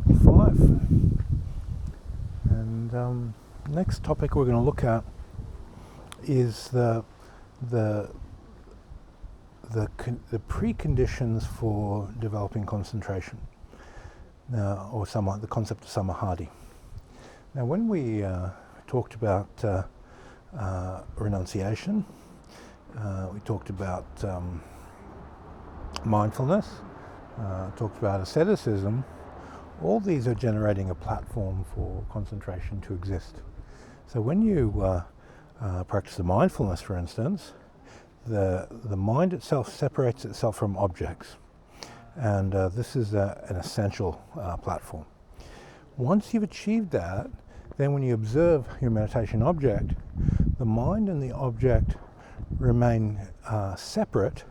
example 5. And next topic we're going to look at is the preconditions for developing concentration, or the concept of Samadhi. Now, when we talked about renunciation, we talked about mindfulness, talked about asceticism. All these are generating a platform for concentration to exist. So when you practice the mindfulness, for instance, the mind itself separates itself from objects, and this is an essential platform. Once you've achieved that, then when you observe your meditation object, the mind and the object remain separate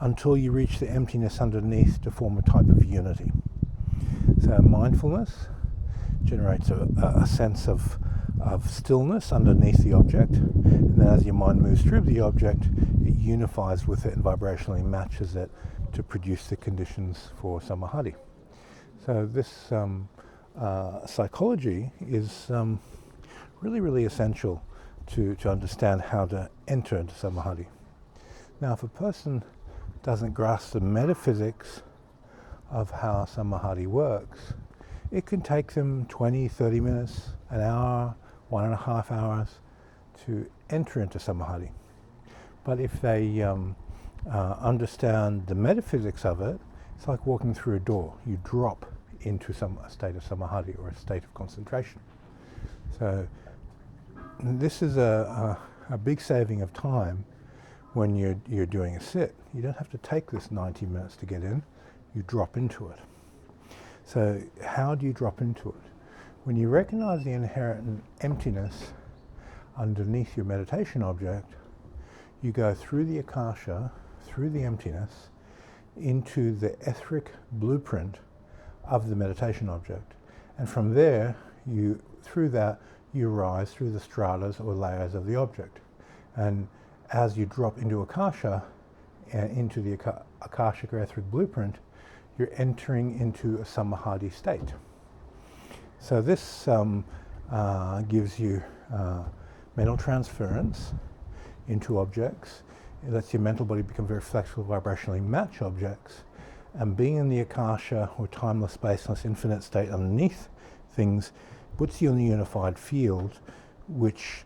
until you reach the emptiness underneath to form a type of unity. So mindfulness generates a sense of stillness underneath the object, and then as your mind moves through the object, it unifies with it and vibrationally matches it to produce the conditions for Samadhi. So this psychology is really essential to understand how to enter into Samadhi. Now, if a person doesn't grasp the metaphysics of how Samadhi works, it can take them 20, 30 minutes, an hour, 1.5 hours to enter into Samadhi. But if they understand the metaphysics of it, it's like walking through a door. You drop into a state of Samadhi or a state of concentration. So this is a big saving of time when you're doing a sit. You don't have to take this 90 minutes to get in. You drop into it. So how do you drop into it? When you recognize the inherent emptiness underneath your meditation object, you go through the akasha, through the emptiness, into the etheric blueprint of the meditation object. And from there, through that, you rise through the stratas or layers of the object. And as you drop into akasha, into the akashic or etheric blueprint, you're entering into a Samadhi state. So this gives you mental transference into objects. It lets your mental body become very flexible, vibrationally match objects. And being in the akasha, or timeless, spaceless, infinite state underneath things, puts you in the unified field, which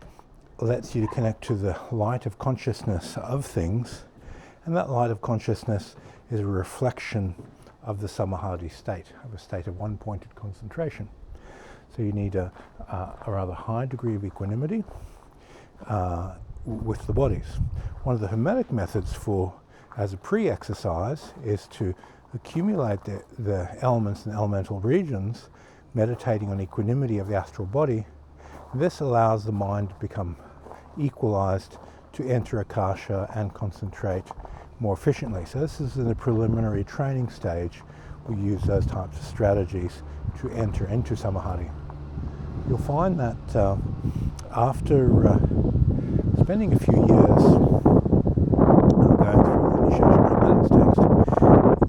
lets you to connect to the light of consciousness of things. And that light of consciousness is a reflection of the Samadhi state, of a state of one-pointed concentration. So you need a rather high degree of equanimity with the bodies. One of the Hermetic methods as a pre-exercise is to accumulate the elements and elemental regions, meditating on equanimity of the astral body. This allows the mind to become equalized to enter akasha and concentrate more efficiently. So this is in the preliminary training stage. We use those types of strategies to enter into Samadhi. You'll find that after spending a few years going through the initiation of Hermetic text,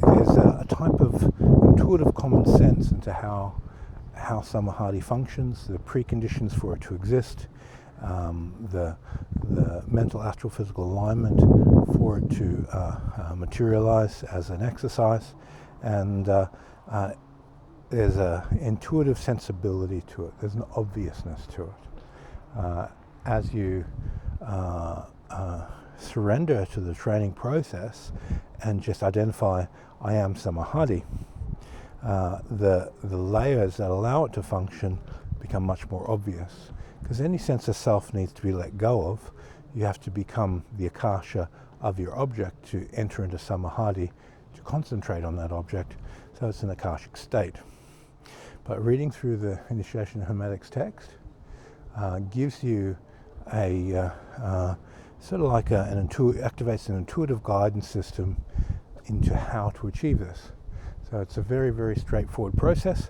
there's a type of intuitive common sense into how Samadhi functions, the preconditions for it to exist, the mental astral physical alignment for it to materialize as an exercise, and there's an intuitive sensibility to it. There's an obviousness to it. As you surrender to the training process and just identify, I am Samadhi, the layers that allow it to function become much more obvious. Because any sense of self needs to be let go of. You have to become the akasha of your object to enter into Samadhi, to concentrate on that object. So it's an akashic state. But reading through the Initiation of Hermetics text gives you a sort of like activates an intuitive guidance system into how to achieve this. So it's a very straightforward process.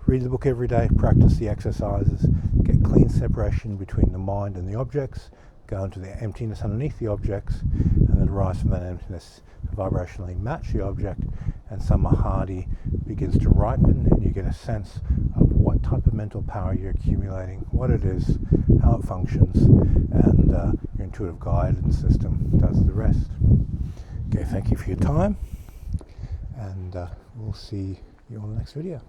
Read the book every day, practice the exercises, get clean separation between the mind and the objects, go into the emptiness underneath the objects, and then rise from that emptiness to vibrationally match the object, and Samadhi begins to ripen, and you get a sense of what type of mental power you're accumulating, what it is, how it functions, and your intuitive guidance system does the rest. Okay, thank you for your time, and we'll see you on the next video.